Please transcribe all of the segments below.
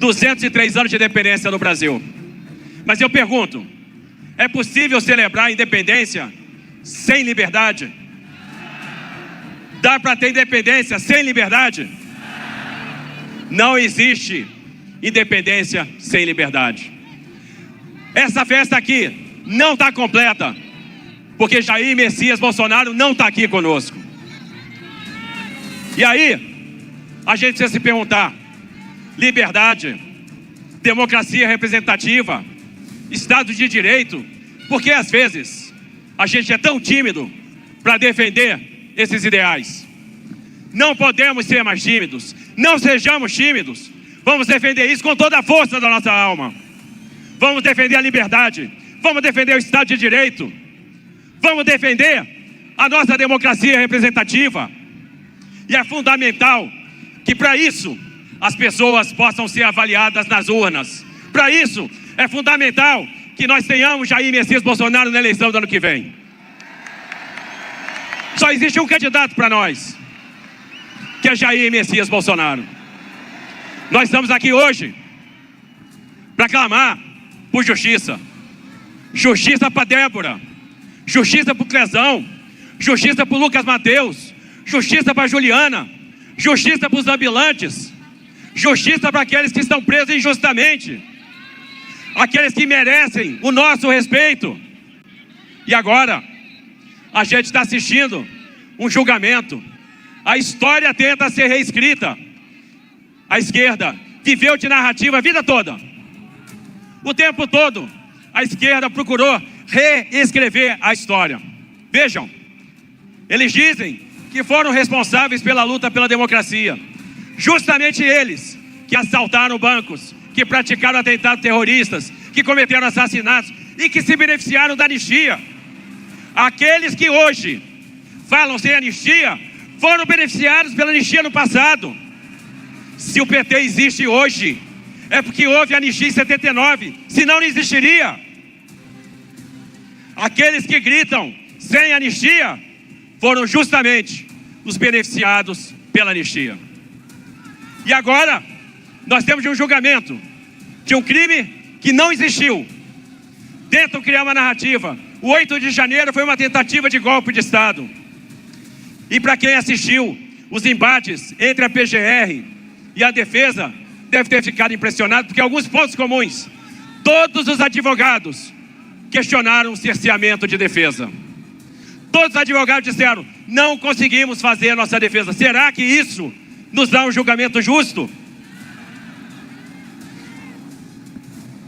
203 anos de independência no Brasil. Mas eu pergunto, é possível celebrar a independência sem liberdade? Dá para ter independência sem liberdade? Não existe independência sem liberdade. Essa festa aqui não está completa, porque Jair Messias Bolsonaro não está aqui conosco. E aí, a gente precisa se perguntar: liberdade, democracia representativa, Estado de Direito, porque às vezes a gente é tão tímido para defender esses ideais. Não podemos ser mais tímidos, não sejamos tímidos, vamos defender isso com toda a força da nossa alma. Vamos defender a liberdade, vamos defender o Estado de Direito, vamos defender a nossa democracia representativa. E é fundamental que para isso as pessoas possam ser avaliadas nas urnas. Para isso é fundamental que nós tenhamos Jair Messias Bolsonaro na eleição do ano que vem. Só existe um candidato para nós, que é Jair Messias Bolsonaro. Nós estamos aqui hoje para clamar por justiça. Justiça para Débora, justiça para o Clezão, justiça para o Lucas Mateus, justiça para a Juliana, justiça para os ambulantes, justiça para aqueles que estão presos injustamente, aqueles que merecem o nosso respeito. E agora, a gente está assistindo um julgamento. A história tenta ser reescrita. A esquerda viveu de narrativa a vida toda. O tempo todo, a esquerda procurou reescrever a história. Vejam, eles dizem que foram responsáveis pela luta pela democracia. Justamente eles que assaltaram bancos, que praticaram atentados terroristas, que cometeram assassinatos e que se beneficiaram da anistia. Aqueles que hoje falam sem anistia foram beneficiados pela anistia no passado. Se o PT existe hoje, é porque houve anistia em 79, senão não existiria. Aqueles que gritam sem anistia foram justamente os beneficiados pela anistia. E agora, nós temos um julgamento de um crime que não existiu. Tentam criar uma narrativa. O 8 de janeiro foi uma tentativa de golpe de Estado. E para quem assistiu os embates entre a PGR e a defesa, deve ter ficado impressionado, porque alguns pontos comuns. Todos os advogados questionaram o cerceamento de defesa. Todos os advogados disseram: não conseguimos fazer a nossa defesa. Será que isso nos dá um julgamento justo?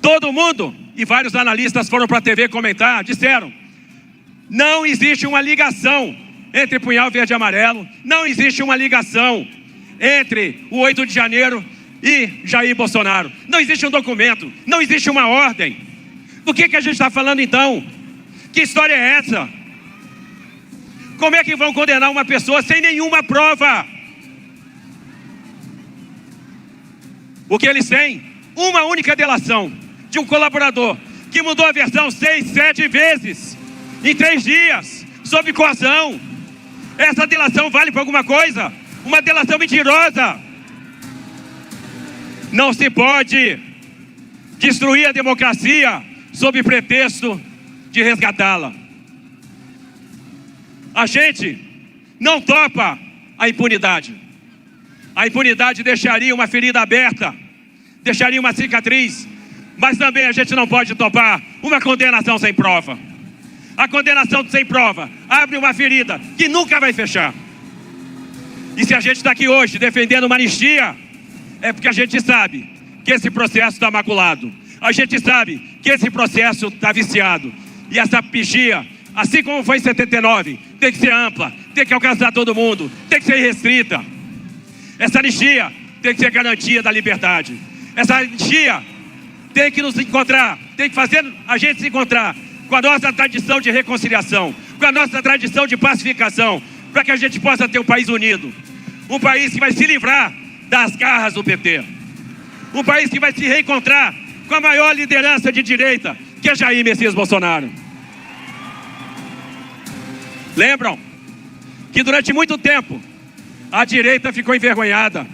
Todo mundo, e vários analistas foram para a TV comentar, disseram: não existe uma ligação entre Punhal Verde e Amarelo, não existe uma ligação entre o 8 de janeiro e Jair Bolsonaro. Não existe um documento, não existe uma ordem. Do que a gente está falando então? Que história é essa? Como é que vão condenar uma pessoa sem nenhuma prova? O que eles têm? Uma única delação de um colaborador que mudou a versão 6, 7 vezes em 3 dias, sob coação. Essa delação vale para alguma coisa? Uma delação mentirosa. Não se pode destruir a democracia sob pretexto de resgatá-la. A gente não topa a impunidade. A impunidade deixaria uma ferida aberta, deixaria uma cicatriz, mas também a gente não pode topar uma condenação sem prova. A condenação sem prova abre uma ferida que nunca vai fechar. E se a gente está aqui hoje defendendo uma anistia, é porque a gente sabe que esse processo está maculado. A gente sabe que esse processo está viciado. E essa anistia, assim como foi em 79, tem que ser ampla, tem que alcançar todo mundo, tem que ser restrita. Essa anistia tem que ser garantia da liberdade. Essa anistia tem que nos encontrar, tem que fazer a gente se encontrar com a nossa tradição de reconciliação, com a nossa tradição de pacificação, para que a gente possa ter um país unido. Um país que vai se livrar das garras do PT. Um país que vai se reencontrar com a maior liderança de direita, que é Jair Messias Bolsonaro. Lembram que durante muito tempo a direita ficou envergonhada.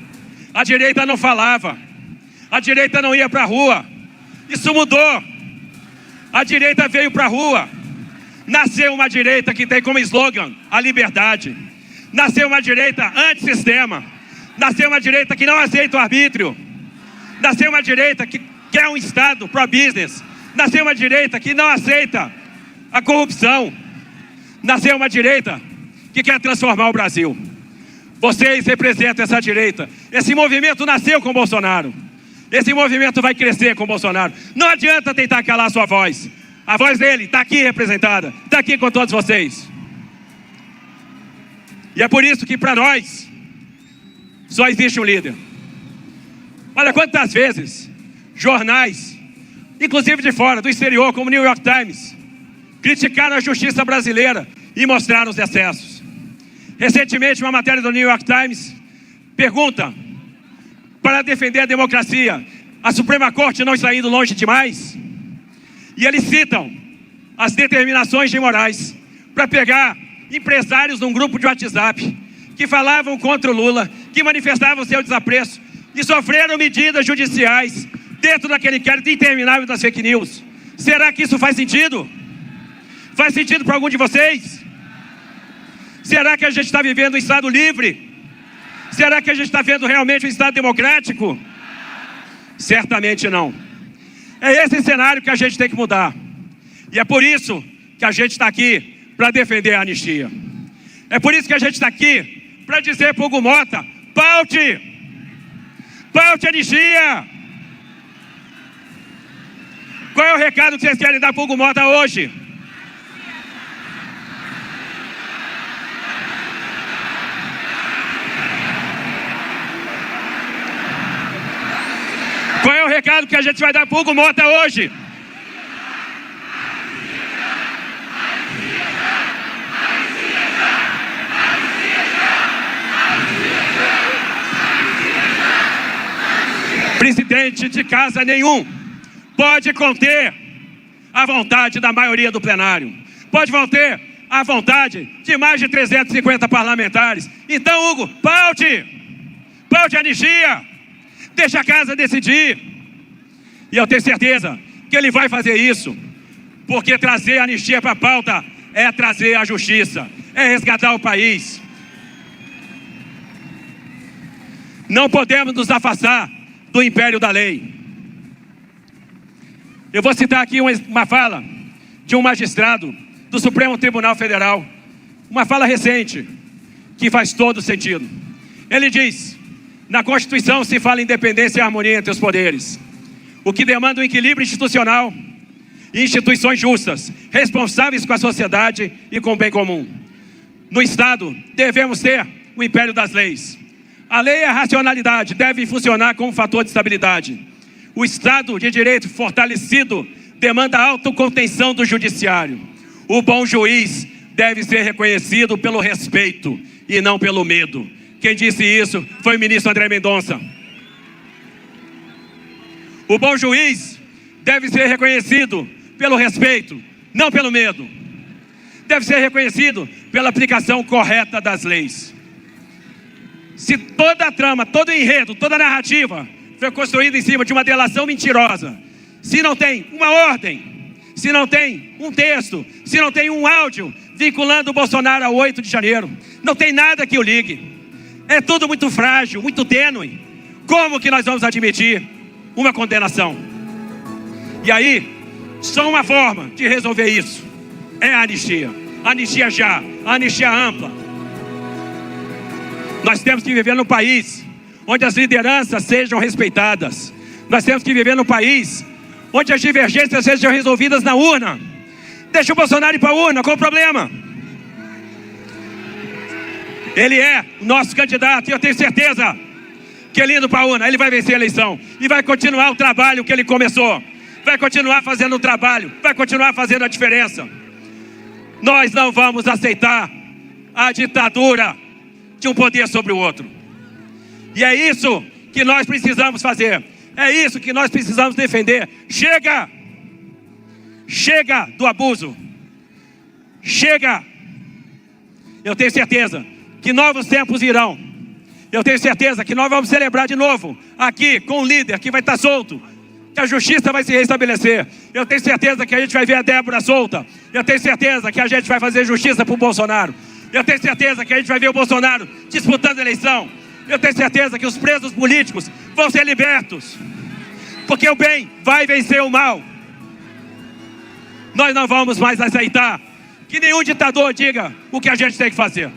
A direita não falava. A direita não ia para a rua. Isso mudou. A direita veio para a rua. Nasceu uma direita que tem como slogan a liberdade. Nasceu uma direita antissistema. Nasceu uma direita que não aceita o arbítrio. Nasceu uma direita que quer um Estado pro-business. Nasceu uma direita que não aceita a corrupção. Nasceu uma direita que quer transformar o Brasil. Vocês representam essa direita. Esse movimento nasceu com Bolsonaro. Esse movimento vai crescer com Bolsonaro. Não adianta tentar calar a sua voz. A voz dele está aqui representada. Está aqui com todos vocês. E é por isso que para nós só existe um líder. Olha quantas vezes jornais, inclusive de fora, do exterior, como o New York Times, criticaram a justiça brasileira e mostraram os excessos. Recentemente, uma matéria do New York Times pergunta: para defender a democracia, a Suprema Corte não está indo longe demais? E eles citam as determinações de Moraes para pegar empresários num grupo de WhatsApp que falavam contra o Lula, que manifestavam seu desapreço e sofreram medidas judiciais dentro daquele inquérito interminável das fake news. Será que isso faz sentido? Faz sentido para algum de vocês? Será que a gente está vivendo um Estado livre? Será que a gente está vendo realmente um Estado democrático? Certamente não. É esse cenário que a gente tem que mudar. E é por isso que a gente está aqui para defender a anistia. É por isso que a gente está aqui para dizer para o Hugo Mota: paute! Paute a anistia! Qual é o recado que vocês querem dar para o Hugo Mota hoje? Qual é o recado que a gente vai dar para o Hugo Mota hoje? Presidente de casa nenhum pode conter a vontade da maioria do plenário. Pode conter a vontade de mais de 350 parlamentares. Então, Hugo, paute! Paute a anistia! Deixa a casa decidir. E eu tenho certeza que ele vai fazer isso, porque trazer a anistia para a pauta é trazer a justiça, é resgatar o país. Não podemos nos afastar do império da lei. Eu vou citar aqui uma fala de um magistrado do Supremo Tribunal Federal, uma fala recente, que faz todo sentido. Ele diz: na Constituição se fala em independência e harmonia entre os poderes, o que demanda um equilíbrio institucional e instituições justas, responsáveis com a sociedade e com o bem comum. No Estado, devemos ter o império das leis. A lei e a racionalidade devem funcionar como fator de estabilidade. O Estado de Direito fortalecido demanda a autocontenção do judiciário. O bom juiz deve ser reconhecido pelo respeito e não pelo medo. Quem disse isso foi o ministro André Mendonça. O bom juiz deve ser reconhecido pelo respeito, não pelo medo. Deve ser reconhecido pela aplicação correta das leis. Se toda a trama, todo o enredo, toda a narrativa foi construída em cima de uma delação mentirosa, se não tem uma ordem, se não tem um texto, se não tem um áudio vinculando o Bolsonaro ao 8 de janeiro, não tem nada que o ligue. É tudo muito frágil, muito tênue. Como que nós vamos admitir uma condenação? E aí, só uma forma de resolver isso é a anistia. Anistia já, anistia ampla. Nós temos que viver num país onde as lideranças sejam respeitadas. Nós temos que viver num país onde as divergências sejam resolvidas na urna. Deixa o Bolsonaro ir para a urna, qual o problema? Ele é o nosso candidato e eu tenho certeza que ele indo para a urna, ele vai vencer a eleição e vai continuar o trabalho que ele começou. Vai continuar fazendo o trabalho, vai continuar fazendo a diferença. Nós não vamos aceitar a ditadura de um poder sobre o outro. E é isso que nós precisamos fazer. É isso que nós precisamos defender. Chega! Chega do abuso. Chega! Eu tenho certeza que novos tempos virão. Eu tenho certeza que nós vamos celebrar de novo, aqui, com um líder que vai estar solto, que a justiça vai se restabelecer. Eu tenho certeza que a gente vai ver a Débora solta. Eu tenho certeza que a gente vai fazer justiça para o Bolsonaro. Eu tenho certeza que a gente vai ver o Bolsonaro disputando a eleição. Eu tenho certeza que os presos políticos vão ser libertos, porque o bem vai vencer o mal. Nós não vamos mais aceitar que nenhum ditador diga o que a gente tem que fazer.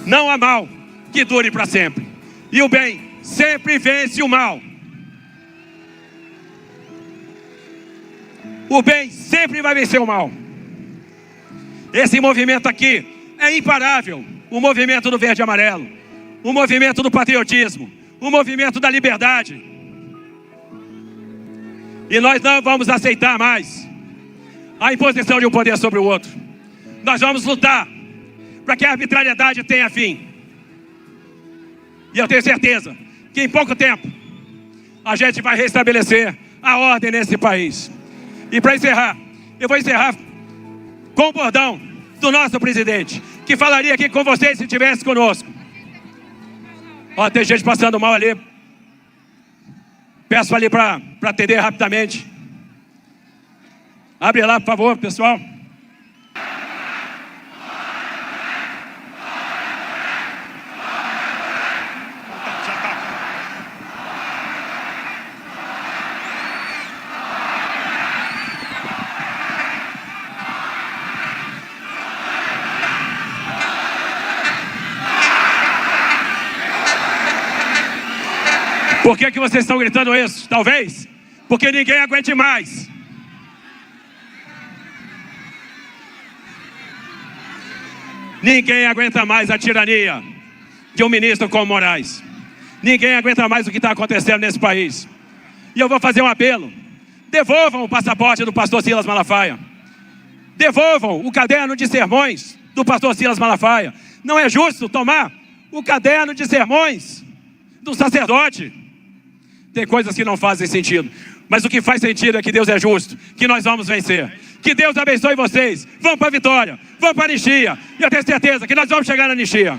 Não há mal que dure para sempre, e o bem sempre vence o mal. O bem sempre vai vencer o mal. Esse movimento aqui é imparável. O movimento do verde e amarelo, o movimento do patriotismo, o movimento da liberdade. E nós não vamos aceitar mais a imposição de um poder sobre o outro. Nós vamos lutar para que a arbitrariedade tenha fim. E eu tenho certeza que em pouco tempo a gente vai restabelecer a ordem nesse país. E para encerrar, eu vou encerrar com o bordão do nosso presidente, que falaria aqui com vocês se estivesse conosco. Ó, tem gente passando mal ali. Peço ali para atender rapidamente. Abre lá, por favor, pessoal. Por que vocês estão gritando isso? Talvez porque ninguém aguente mais. Ninguém aguenta mais a tirania de um ministro como Moraes. Ninguém aguenta mais o que está acontecendo nesse país. E eu vou fazer um apelo. Devolvam o passaporte do pastor Silas Malafaia. Devolvam o caderno de sermões do pastor Silas Malafaia. Não é justo tomar o caderno de sermões do sacerdote. Tem coisas que não fazem sentido, mas o que faz sentido é que Deus é justo, que nós vamos vencer. Que Deus abençoe vocês. Vamos para a vitória, vamos para a anistia. E eu tenho certeza que nós vamos chegar na anistia.